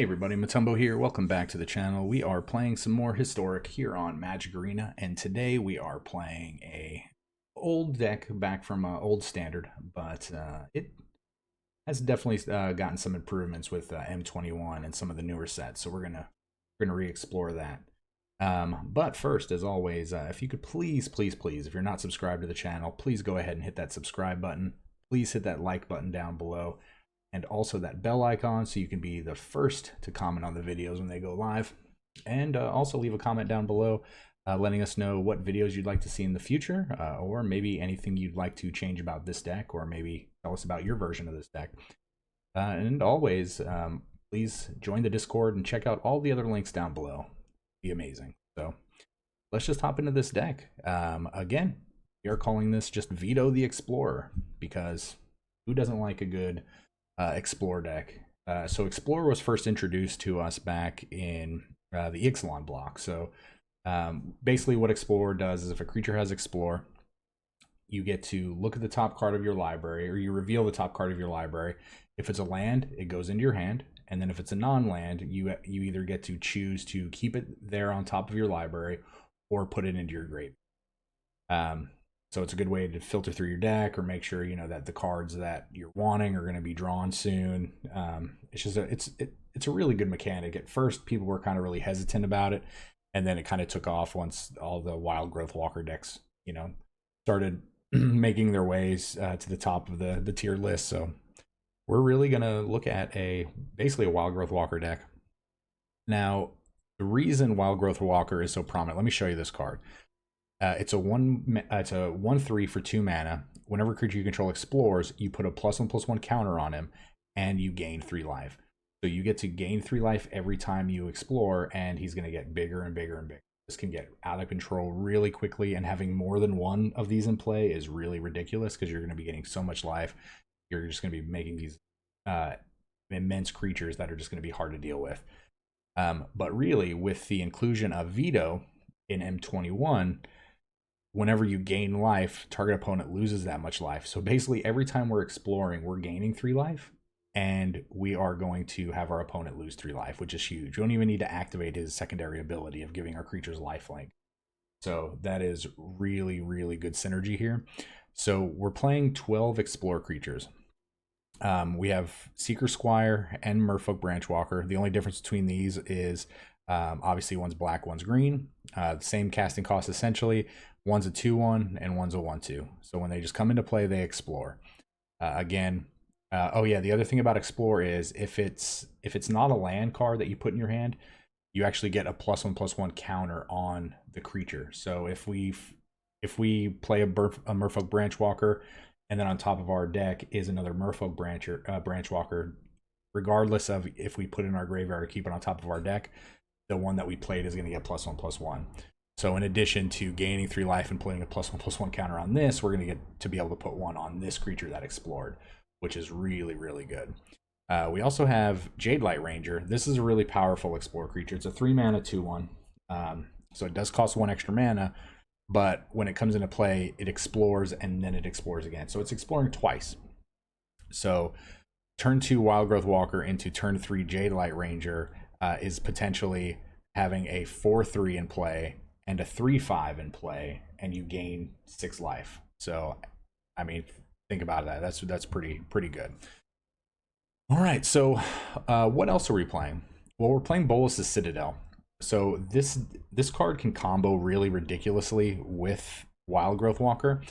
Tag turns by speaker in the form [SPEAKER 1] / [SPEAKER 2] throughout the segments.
[SPEAKER 1] Hey everybody, Matumbo here. Welcome back to the channel. We are playing some more Historic here on Magic Arena, and today we are playing a old deck back from old standard, but it has definitely gotten some improvements with M21 and some of the newer sets. So we're gonna re-explore that. But first, as always, if you could please, if you're not subscribed to the channel, please go ahead and hit that subscribe button. Please hit that like button down below. And also that bell icon so you can be the first to comment on the videos when they go live. And also leave a comment down below letting us know what videos you'd like to see in the future, or maybe anything you'd like to change about this deck, or maybe tell us about your version of this deck. And always, please join the Discord and check out all the other links down below. It'd be amazing. So let's just hop into this deck. Again, we are calling this just Vito the Explorer, because who doesn't like a good Explore deck? So Explore was first introduced to us back in the Ixalan block. So basically what Explore does is if a creature has Explore, you get to look at the top card of your library, or you reveal the top card of your library. If it's a land, it goes into your hand, and then if it's a non-land, you either get to choose to keep it there on top of your library or put it into your grave. So it's a good way to filter through your deck, or make sure that the cards that you're wanting are going to be drawn soon. It's just it's a really good mechanic. At first, people were kind of really hesitant about it, and then it kind of took off once all the Wildgrowth Walker decks, started making their ways to the top of the tier list. So we're really going to look at basically a Wildgrowth Walker deck. Now, the reason Wildgrowth Walker is so prominent, let me show you this card. It's a 1/3 for 2 mana. Whenever a creature you control explores, you put a +1/+1 counter on him, and you gain 3 life. So you get to gain 3 life every time you explore, and he's going to get bigger and bigger and bigger. This can get out of control really quickly, and having more than one of these in play is really ridiculous, because you're going to be getting so much life. You're just going to be making these immense creatures that are just going to be hard to deal with. But really, with the inclusion of Vito in M21, whenever you gain life, target opponent loses that much life. So basically, every time we're exploring, we're gaining 3 life, and we are going to have our opponent lose 3 life, which is huge. We don't even need to activate his secondary ability of giving our creatures lifelink. So that is really, really good synergy here. So we're playing 12 Explore creatures. We have Seeker Squire and Merfolk Branchwalker. The only difference between these is obviously one's black, one's green. Same casting cost essentially. One's a 2/1 and one's a 1/2. So when they just come into play, they explore. Oh yeah, the other thing about Explore is if it's not a land card that you put in your hand, you actually get a +1/+1 counter on the creature. So if we play a Merfolk Branchwalker, and then on top of our deck is another Merfolk Branchwalker, regardless of if we put it in our graveyard or keep it on top of our deck, the one that we played is going to get +1/+1. So in addition to gaining 3 life and putting a +1/+1 counter on this, we're going to get to be able to put 1 on this creature that explored, which is really, really good. We also have Jadelight Ranger. This is a really powerful Explore creature. It's a 3 mana 2/1. So it does cost 1 extra mana, but when it comes into play, it explores and then it explores again. So it's exploring twice. So turn 2 Wildgrowth Walker into turn 3 Jadelight Ranger is potentially having a 4/3 in play and a 3/5 in play, and you gain 6 life. So I mean, think about that. That's pretty good. All right, so what else are we playing? Well, we're playing Bolas' Citadel. So this card can combo really ridiculously with Wildgrowth Walker,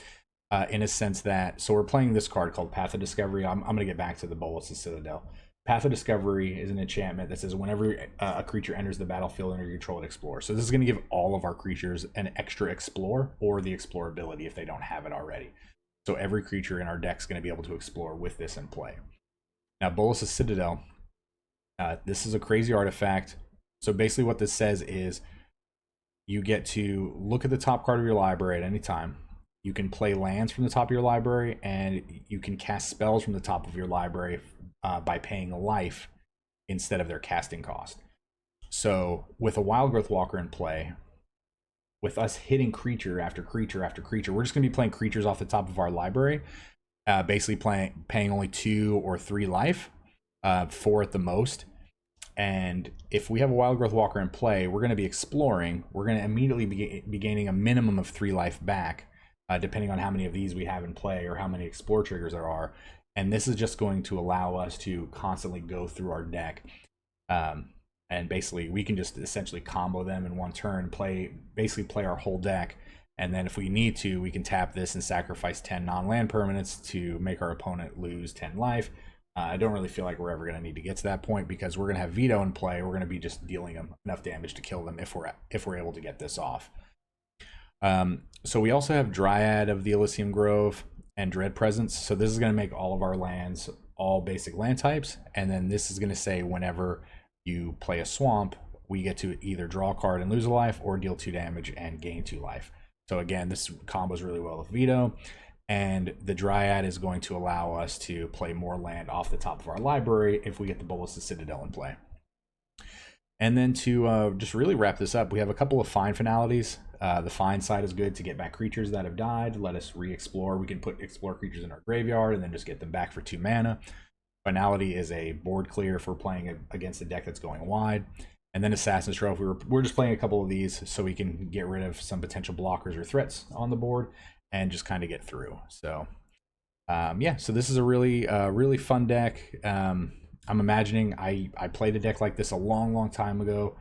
[SPEAKER 1] in a sense that, so we're playing this card called Path of Discovery. I'm going to get back to the Bolas' Citadel. Path of Discovery is an enchantment that says whenever a creature enters the battlefield under your control, it explores. So this is going to give all of our creatures an extra explore, or the explore ability if they don't have it already. So every creature in our deck is going to be able to explore with this in play. Now, Bolas' Citadel, this is a crazy artifact. So basically what this says is you get to look at the top card of your library at any time. You can play lands from the top of your library, and you can cast spells from the top of your library by paying a life instead of their casting cost. So with a Wildgrowth Walker in play, with us hitting creature after creature after creature, we're just going to be playing creatures off the top of our library, basically paying only 2 or 3 life, 4 at the most. And if we have a Wildgrowth Walker in play, we're going to be exploring. We're going to immediately be gaining a minimum of 3 life back, depending on how many of these we have in play or how many explore triggers there are. And this is just going to allow us to constantly go through our deck. And basically, we can just essentially combo them in one turn, basically play our whole deck. And then if we need to, we can tap this and sacrifice 10 non-land permanents to make our opponent lose 10 life. I don't really feel like we're ever going to need to get to that point because we're going to have Vito in play. We're going to be just dealing them enough damage to kill them if we're able to get this off. So we also have Dryad of the Elysium Grove and Dread Presence. So this is going to make all of our lands all basic land types. And then this is going to say whenever you play a swamp, we get to either draw a card and lose a life or deal 2 damage and gain 2 life. So again, this combos really well with Vito. And the Dryad is going to allow us to play more land off the top of our library if we get the Bolas of Citadel in play. And then to just really wrap this up, we have a couple of find finalities. The find side is good to get back creatures that have died, let us re-explore. We can put explore creatures in our graveyard and then just get them back for 2 mana. Finality is a board clear if we're playing against a deck that's going wide. And then Assassin's Trophy, we're just playing a couple of these so we can get rid of some potential blockers or threats on the board and just kind of get through. So yeah, so this is a really fun deck. I'm imagining I played a deck like this a long time ago.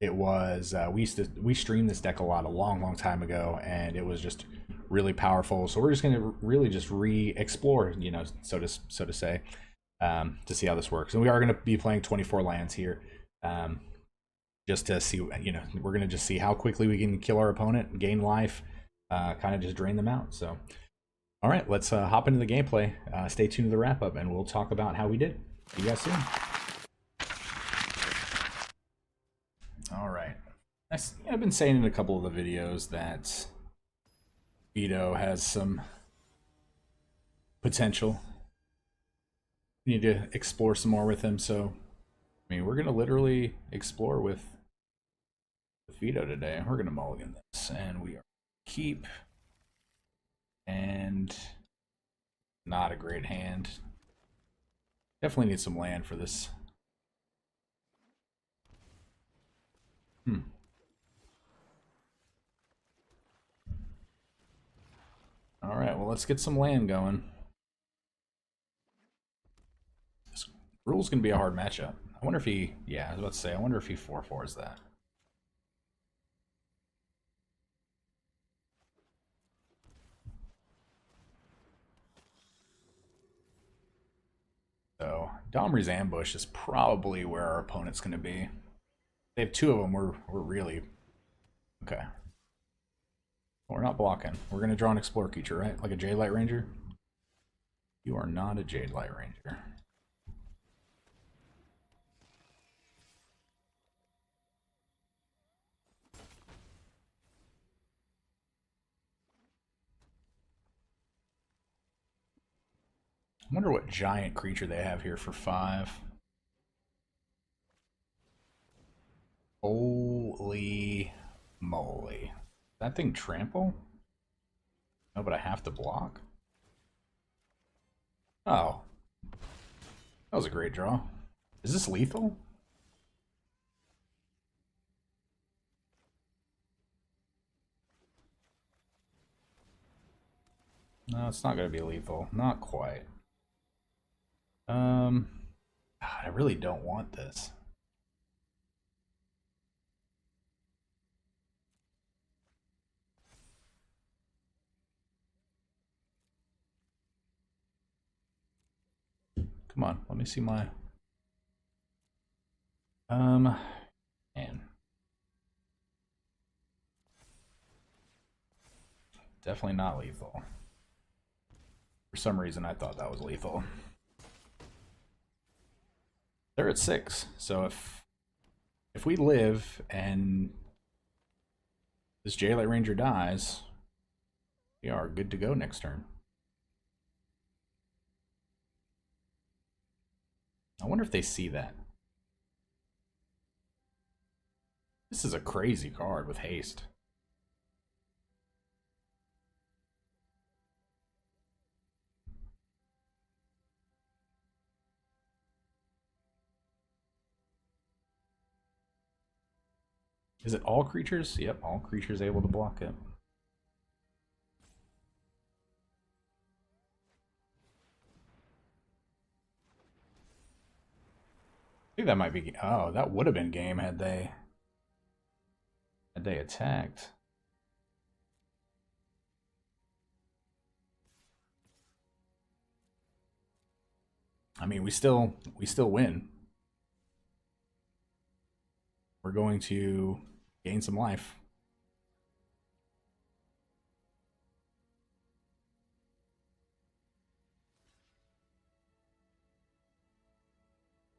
[SPEAKER 1] It was we streamed this deck a lot a long time ago, and it was just really powerful. So we're just going to really just re-explore, you know, so to say, to see how this works. And we are going to be playing 24 lands here, just to see, you know, we're going to just see how quickly we can kill our opponent, gain life, kind of just drain them out. So all right, let's hop into the gameplay. Stay tuned to the wrap up, and we'll talk about how we did. See you guys soon. All right. I've been saying in a couple of the videos that Vito has some potential. We need to explore some more with him, so I mean, we're gonna literally explore with Vito today. We're gonna mulligan this, and we are keep, and not a great hand. Definitely need some land for this. All right, well, let's get some land going. This rule's gonna be a hard matchup. I wonder if he, yeah, I was about to say, I wonder if he 4/4s that. So Domri's Ambush is probably where our opponent's gonna be. They have 2 of them. We're really okay. We're not blocking. We're gonna draw an Explore creature, right? Like a Jadelight Ranger. You are not a Jadelight Ranger. I wonder what giant creature they have here for 5. Holy moly. That thing trample? No, but I have to block? Oh. That was a great draw. Is this lethal? No, it's not going to be lethal. Not quite. God, I really don't want this. Come on, let me see my... Man. Definitely not lethal. For some reason, I thought that was lethal. They're at 6, so if we live and this Jadelight Ranger dies, we are good to go next turn. I wonder if they see that. This is a crazy card with haste. Is it all creatures? Yep, all creatures able to block it. I think that might be... Oh, that would have been game had they attacked. I mean, we still win. We're going to gain some life.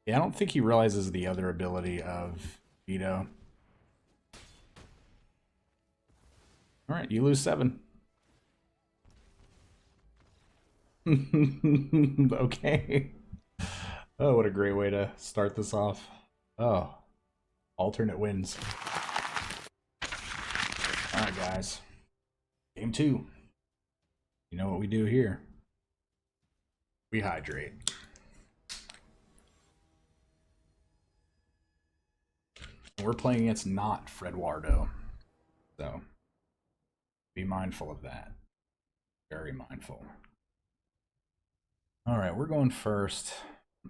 [SPEAKER 1] Yeah, I don't think he realizes the other ability of Vito. All right, you lose 7. Okay. Oh, what a great way to start this off. Oh, alternate wins. All right, guys. Game 2. You know what we do here. We hydrate. We're playing against not Fredwardo. So, be mindful of that. Very mindful. All right, we're going first.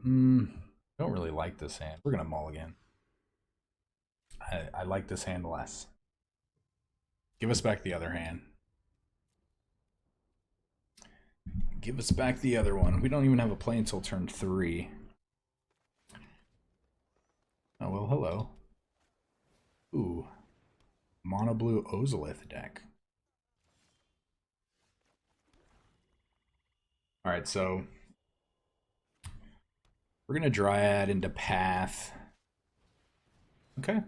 [SPEAKER 1] Don't really like this hand. We're going to mulligan. I like this hand less. Give us back the other hand. Give us back the other one. We don't even have a play until turn 3. Oh, well, hello. Ooh. Mono blue Ozolith deck. Alright, so we're going to Dryad into Path. Okay.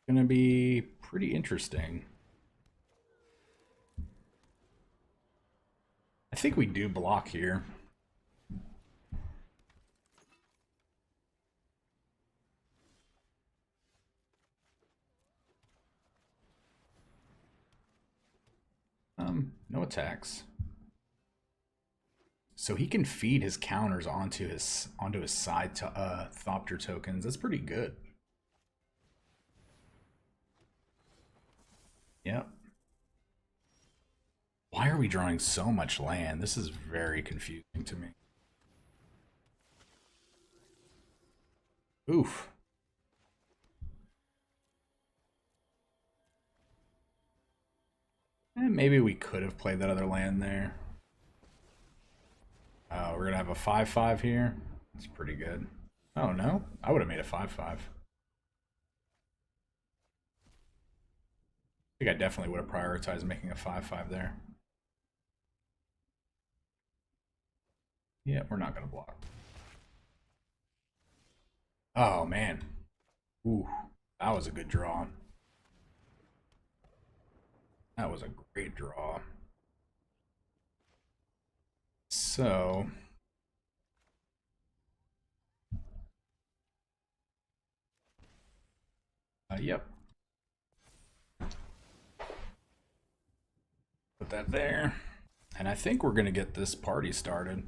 [SPEAKER 1] Going to be pretty interesting. I think we do block here. No attacks. So he can feed his counters onto his side to Thopter tokens. That's pretty good. Yep. Why are we drawing so much land? This is very confusing to me. Oof. Maybe we could have played that other land there. We're going to have a 5/5 here. That's pretty good. Oh, no? I would have made a 5/5. I think I definitely would have prioritized making a 5/5 there. Yeah, we're not going to block. Oh, man. Ooh, that was a good draw. That was a great draw. So... yep. Put that there. And I think we're going to get this party started.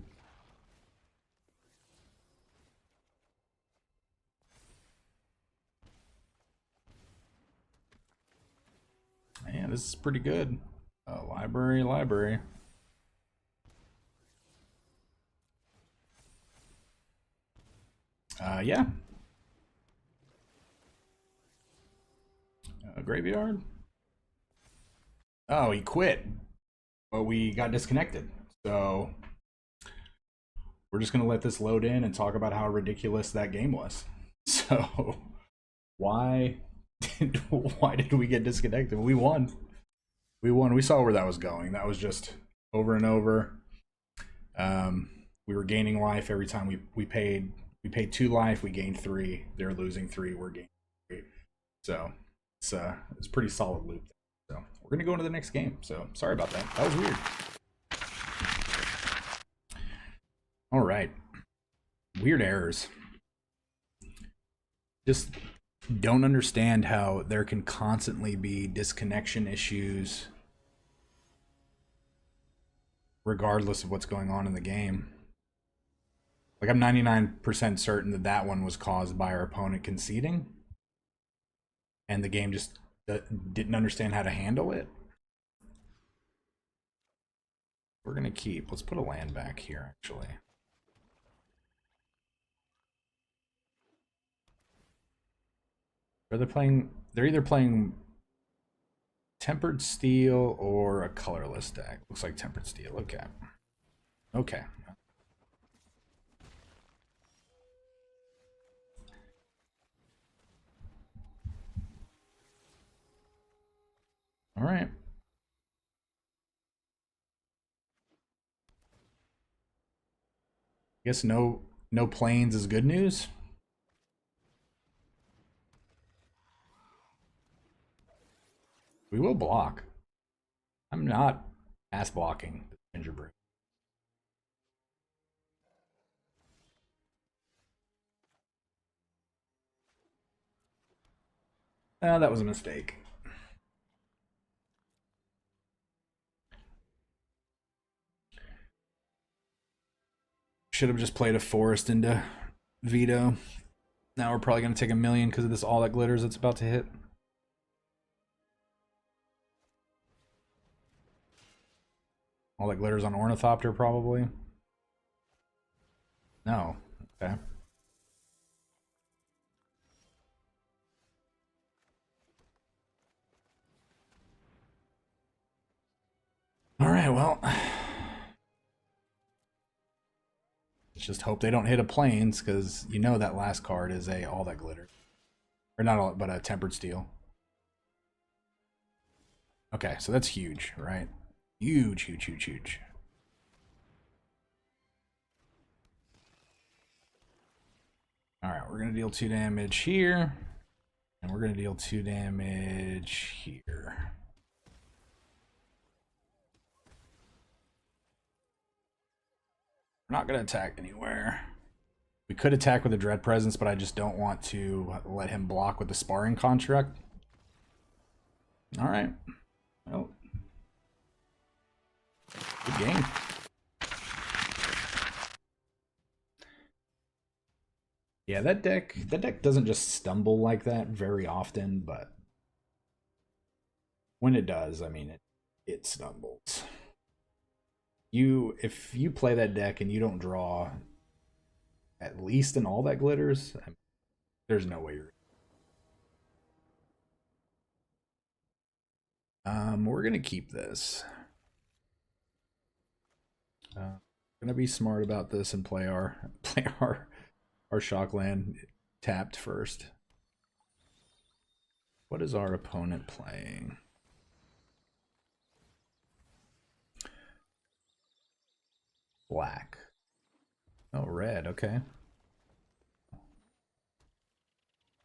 [SPEAKER 1] Man, this is pretty good. Library. Yeah. Graveyard. Oh, he quit. But we got disconnected. So we're just going to let this load in and talk about how ridiculous that game was. So why did we get disconnected? We won. We saw where that was going. That was just over and over. We were gaining life every time we paid 2 life, we gained 3. They're losing 3, we're gaining 3. So it's a pretty solid loop. So we're gonna go into the next game. So sorry about that. That was weird. All right. Weird errors. Just don't understand how there can constantly be disconnection issues regardless of what's going on in the game. Like, I'm 99% certain that that one was caused by our opponent conceding, and the game just didn't understand how to handle it. We're gonna keep. Let's put a land back here, actually. Are they playing? They're either playing Tempered Steel or a colorless deck. Looks like Tempered Steel. Okay. Okay. All right. Guess no planes is good news. We will block. I'm not ass blocking the gingerbread. That was a mistake. Should have just played a forest into Vito. Now we're probably going to take a million because of this all that glitters that's about to hit. All that glitters on Ornithopter, probably. No. Okay. All right, well. Let's just hope they don't hit a plains, because you know that last card is a all that glitter. Or not all, but a Tempered Steel. Okay, so that's huge, right? Huge, huge, huge, huge. Alright, we're going to deal 2 damage here. And we're going to deal 2 damage here. We're not going to attack anywhere. We could attack with a Dread Presence, but I just don't want to let him block with the Sparring Construct. Alright. Well. Good game. Yeah, that deck doesn't just stumble like that very often, but when it does, I mean it stumbles. If you play that deck and you don't draw at least an all that glitters, I mean, there's no way you're we're gonna keep this. Gonna be smart about this and play our shock land tapped first. What is our opponent playing? Black. Oh, red. Okay.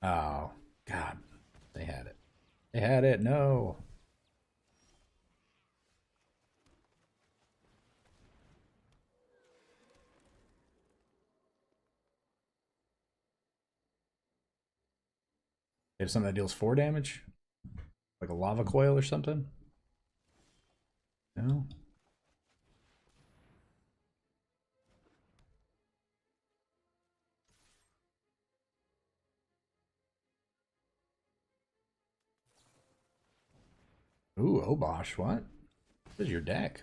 [SPEAKER 1] Oh, God. They had it. They had it. No. They have something that deals 4 damage? Like a lava coil or something? No. Ooh, Obosh, what? What is your deck?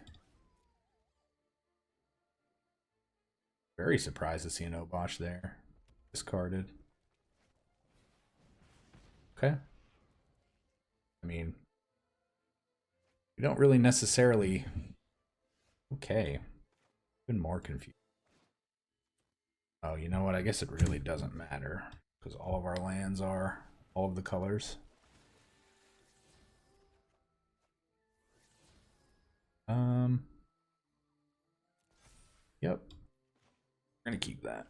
[SPEAKER 1] Very surprised to see an Obosh there. Discarded. Okay. I mean, we don't really necessarily... Okay. Even more confused. Oh, you know what? I guess it really doesn't matter, because all of our lands are all of the colors. Yep. We're gonna keep that.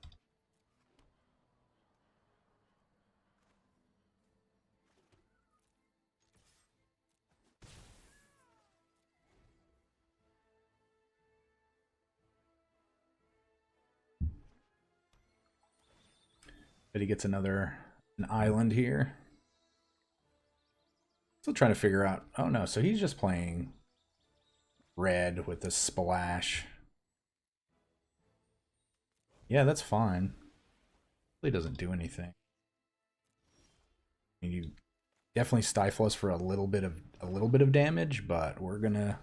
[SPEAKER 1] But he gets an island here. Still trying to figure out. Oh no, so he's just playing red with the splash. Yeah, that's fine. Really doesn't do anything. I mean, you definitely stifle us for a little bit of damage, but we're gonna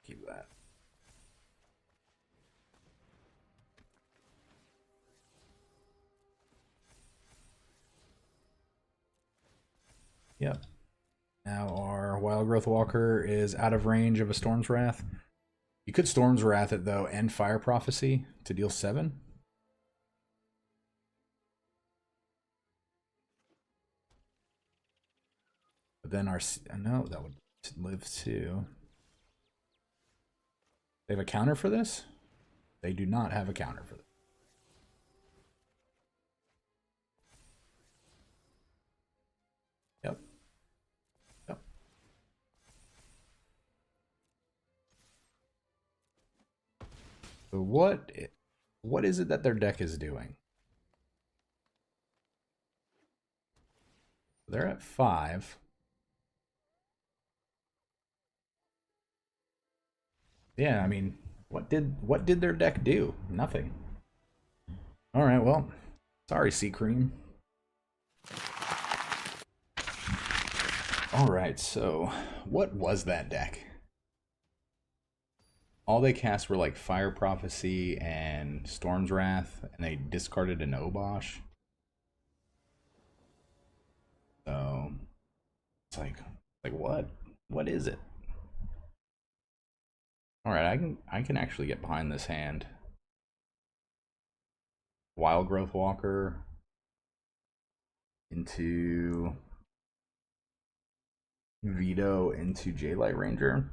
[SPEAKER 1] keep that. Yep. Now our Wildgrowth Walker is out of range of a Storm's Wrath. You could Storm's Wrath it though and Fire Prophecy to deal 7. But then our no, that would live too. They have a counter for this? They do not have a counter for this. Yep. Yep. So what is it that their deck is doing? They're at 5. Yeah, I mean, what did their deck do? Nothing. All right, well, sorry, Sea Cream. All right, so what was that deck? All they cast were like Fire Prophecy and Storm's Wrath, and they discarded an Obosh. So it's like what? What is it? All right, I can actually get behind this hand. Wildgrowth Walker into Vito into Jadelight Ranger.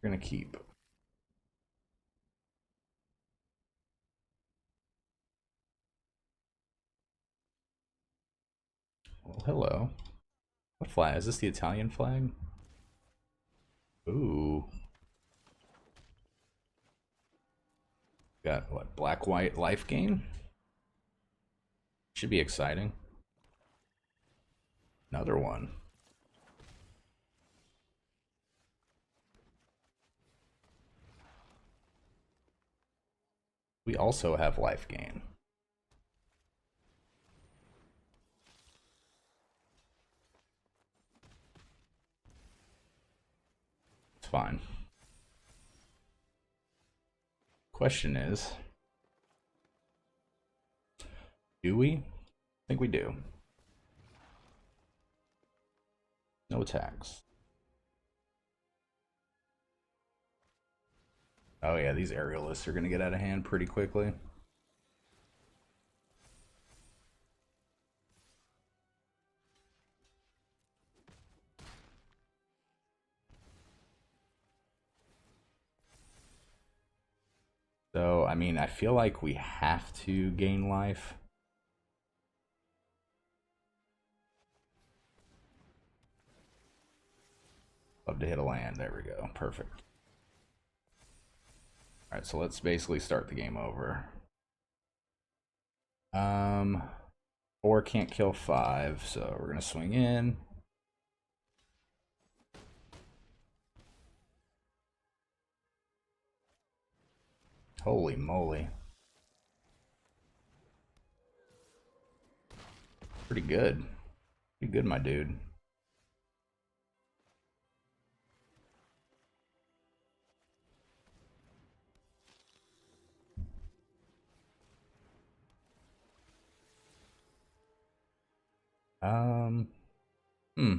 [SPEAKER 1] We're gonna keep. Well, hello. What flag? Is this the Italian flag? Ooh. Got what? Black white life gain? Should be exciting. Another one. We also have life gain. It's fine. Question is, do we? I think we do. No attacks. Oh yeah, these aerialists are gonna get out of hand pretty quickly. So, I mean, I feel like we have to gain life. Love to hit a land. There we go. Perfect. Alright, so let's basically start the game over. 4 can't kill 5, so we're gonna swing in. Holy moly. Pretty good. Pretty good, my dude. Um, hmm.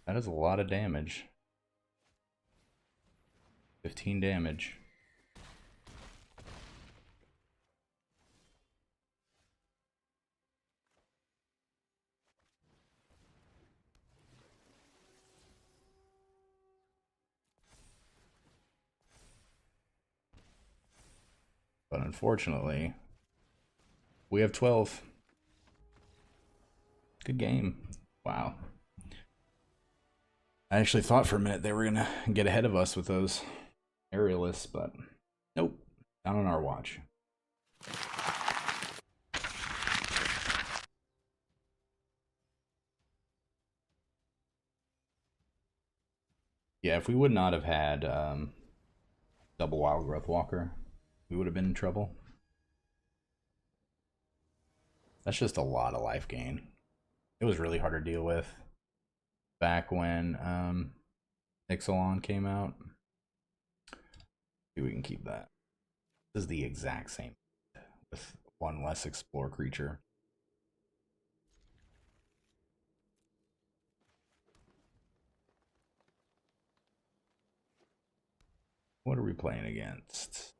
[SPEAKER 1] That is a lot of damage. 15 damage. But unfortunately, We have 12. Good game. Wow. I actually thought for a minute they were going to get ahead of us with those aerialists, but nope. Not on our watch. Yeah, if we would not have had double Wildgrowth Walker, we would have been in trouble. That's just a lot of life gain. It was really hard to deal with back when Ixalan came out. See if we can keep that. This is the exact same with one less explore creature. What are we playing against?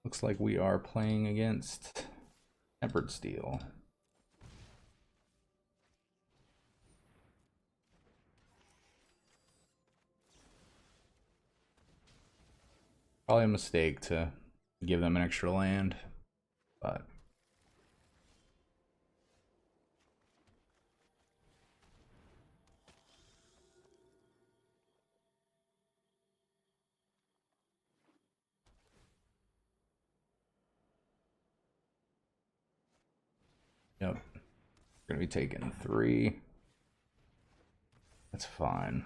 [SPEAKER 1] Looks like we are playing against Tempered Steel. Probably a mistake to give them an extra land, but yep. We're gonna be taking 3. That's fine.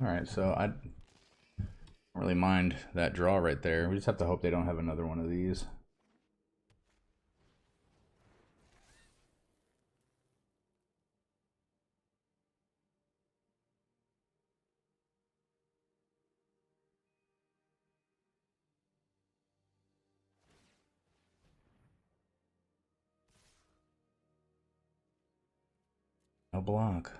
[SPEAKER 1] Alright, so I don't really mind that draw right there. We just have to hope they don't have another one of these. No block.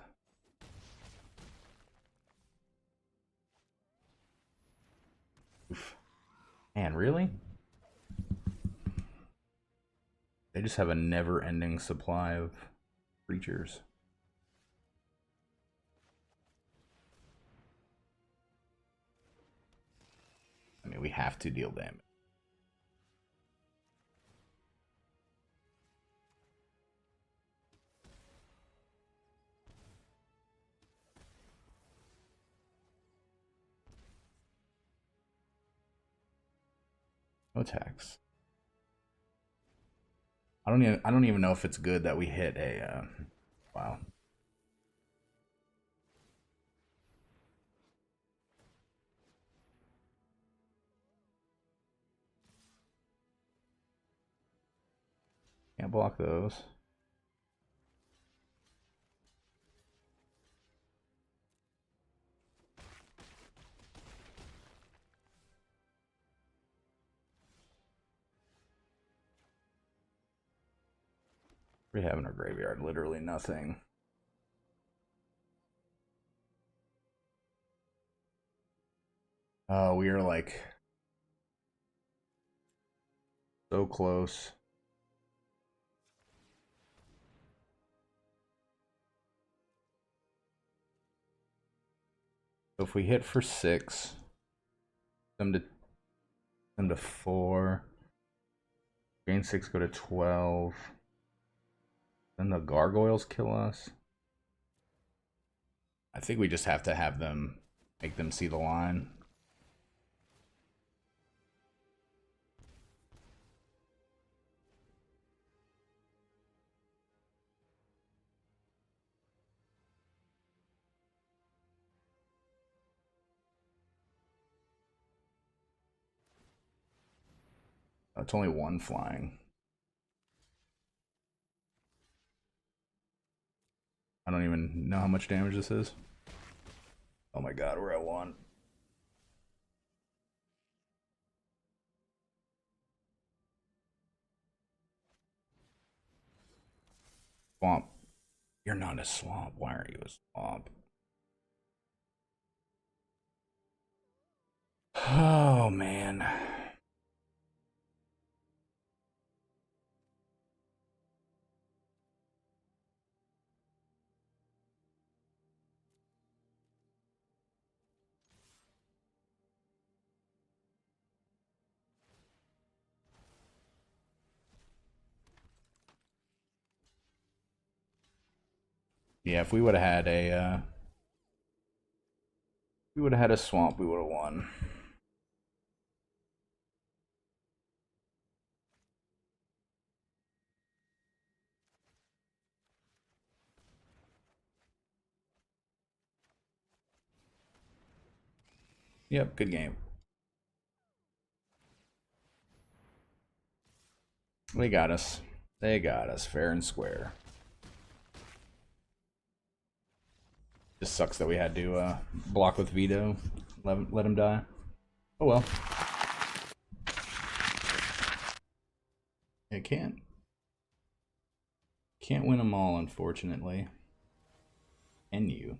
[SPEAKER 1] Oof. Man, really? They just have a never-ending supply of creatures. I mean, we have to deal damage. No attacks. I don't even know if it's good that we hit a wow. Can't block those. We have in our graveyard literally nothing. Oh, we are like so close. So if we hit for 6, them to 4, gain 6, go to 12. Then the gargoyles kill us. I think we just have to have them make them see the line. Oh, it's only 1 flying. I don't even know how much damage this is. Oh my god, we're at 1. Swamp. You're not a swamp. Why are you a swamp? Oh man. Yeah, if we would have had a swamp, we would have won. Yep, good game. They got us. They got us fair and square. Just sucks that we had to block with Vito. Let him die. Oh well. I can't win them all, unfortunately. Can you?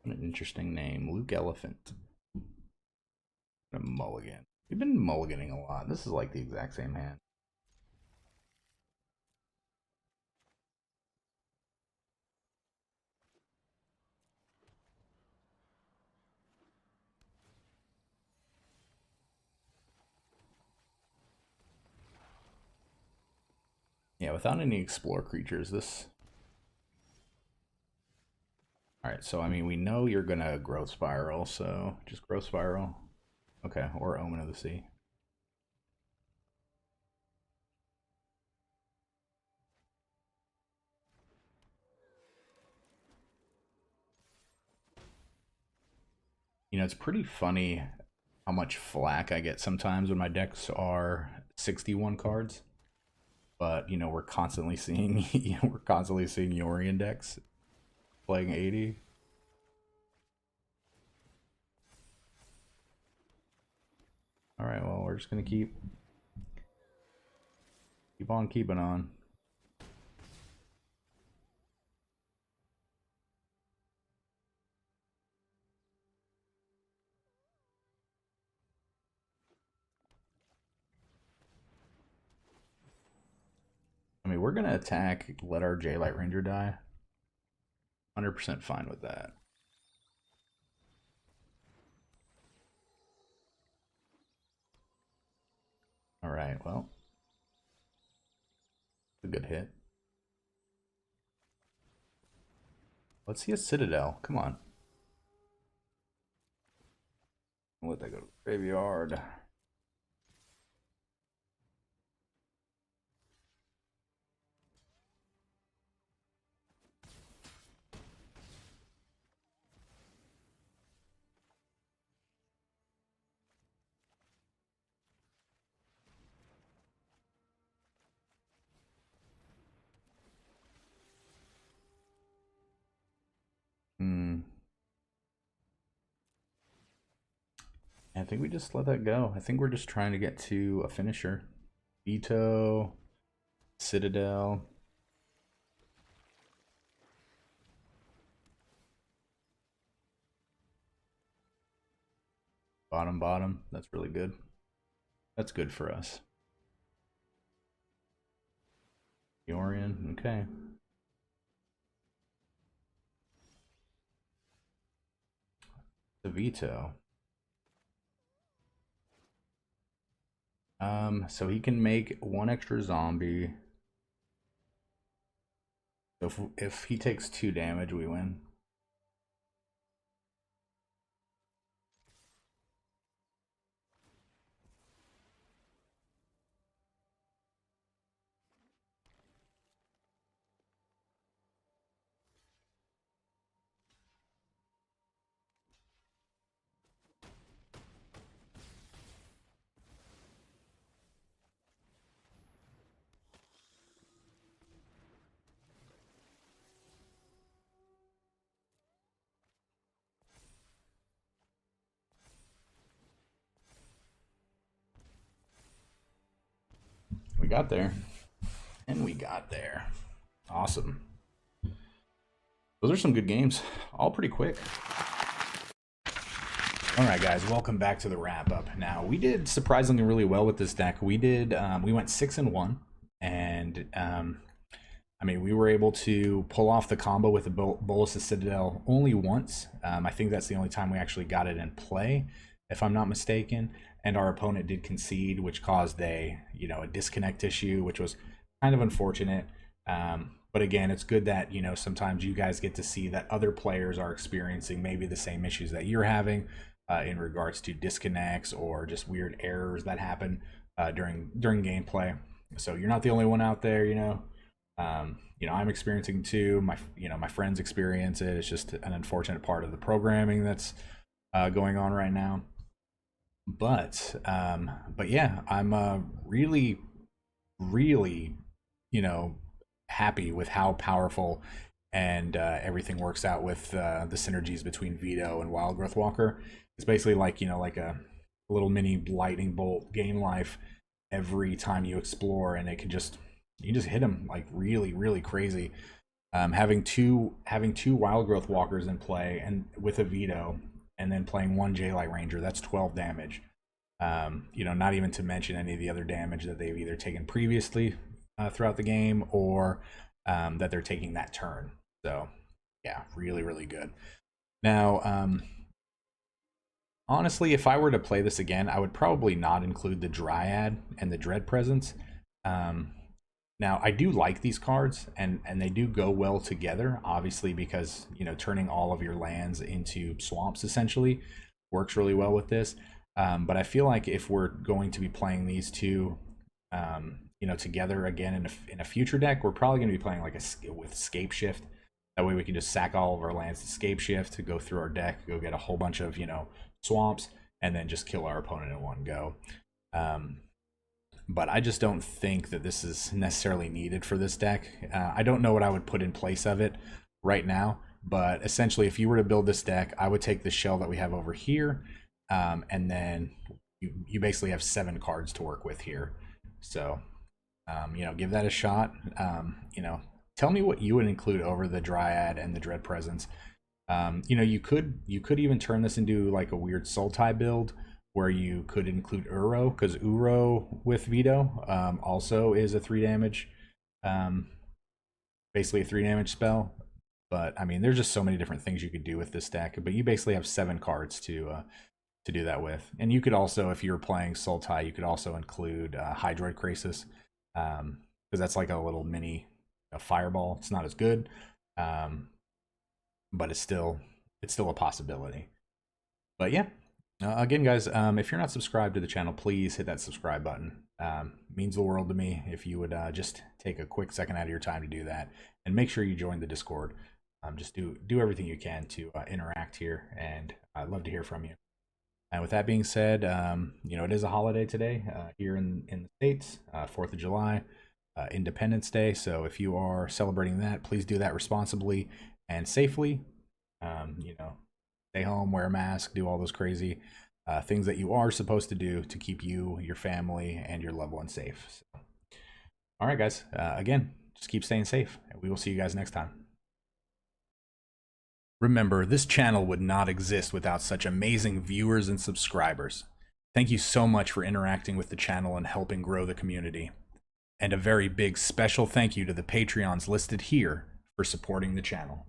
[SPEAKER 1] What an interesting name. Luke Elephant. A mulligan. We've been mulliganing a lot. This is like the exact same hand. Yeah, without any explore creatures, this... Alright, so I mean, we know you're gonna growth spiral, so just growth spiral. Okay, or Omen of the Sea. You know, it's pretty funny how much flack I get sometimes when my decks are 61 cards. But, you know, we're constantly seeing Yorion decks playing 80. Alright, well, we're just gonna keep on keeping on. I mean, we're gonna attack, let our Jadelight Ranger die. 100% fine with that. Alright, well. A good hit. Let's see a Citadel. Come on. I'll let that go to the graveyard. I think we just let that go. I think we're just trying to get to a finisher. Vito, Citadel. Bottom. That's really good. That's good for us. Yorion, okay. The Vito. So he can make one extra zombie. So if he takes 2 damage, we win. We got there. And we got there. Awesome. Those are some good games. All pretty quick. Alright guys, welcome back to the wrap up. Now, we did surprisingly really well with this deck. We went 6-1, and I mean, we were able to pull off the combo with the Bolas Citadel only once. I think that's the only time we actually got it in play, if I'm not mistaken. And our opponent did concede, which caused a disconnect issue, which was kind of unfortunate. But again, it's good that, you know, sometimes you guys get to see that other players are experiencing maybe the same issues that you're having in regards to disconnects or just weird errors that happen during gameplay. So you're not the only one out there, you know. You know, I'm experiencing too. My friends experience it. It's just an unfortunate part of the programming that's going on right now. But yeah, I'm really, really, you know, happy with how powerful and everything works out with the synergies between Vito and Wildgrowth Walker. It's basically like, you know, like a little mini lightning bolt gain life every time you explore, and it can just, you just hit them like really, really crazy. Having two Wildgrowth Walkers in play and with a Vito, and then playing one Jadelight Ranger, that's 12 damage. You know, not even to mention any of the other damage that they've either taken previously throughout the game, or that they're taking that turn. So yeah, really, really good. Now, honestly, if I were to play this again, I would probably not include the Dryad and the Dread Presence. Now, I do like these cards, and they do go well together, obviously, because, you know, turning all of your lands into swamps essentially works really well with this. But I feel like if we're going to be playing these two, you know, together again in a future deck, we're probably going to be playing like with Scape Shift. That way we can just sack all of our lands to Scape Shift to go through our deck, go get a whole bunch of, you know, swamps, and then just kill our opponent in one go. But I just don't think that this is necessarily needed for this deck. I don't know what I would put in place of it right now, but essentially if you were to build this deck, I would take the shell that we have over here, and then you basically have 7 cards to work with here. So, you know, give that a shot. You know, tell me what you would include over the Dryad and the Dread Presence. You know, you could even turn this into like a weird Sultai build, where you could include Uro, because Uro with Vito also is a 3 damage, basically a 3 damage spell. But I mean, there's just so many different things you could do with this deck. But you basically have 7 cards to do that with. And you could also, if you're playing Sultai, you could also include Hydroid Krasis, because that's like a little mini fireball. It's not as good, but it's still a possibility. But yeah. Again, guys, if you're not subscribed to the channel, please hit that subscribe button. Means the world to me if you would just take a quick second out of your time to do that, and make sure you join the Discord. Just do everything you can to interact here, and I'd love to hear from you. And with that being said, you know, it is a holiday today here in the States, 4th of July, Independence Day. So if you are celebrating that, please do that responsibly and safely. You know, stay home, wear a mask, do all those crazy things that you are supposed to do to keep you, your family, and your loved ones safe. So, all right, guys. Again, just keep staying safe, and we will see you guys next time. Remember, this channel would not exist without such amazing viewers and subscribers. Thank you so much for interacting with the channel and helping grow the community. And a very big special thank you to the Patreons listed here for supporting the channel.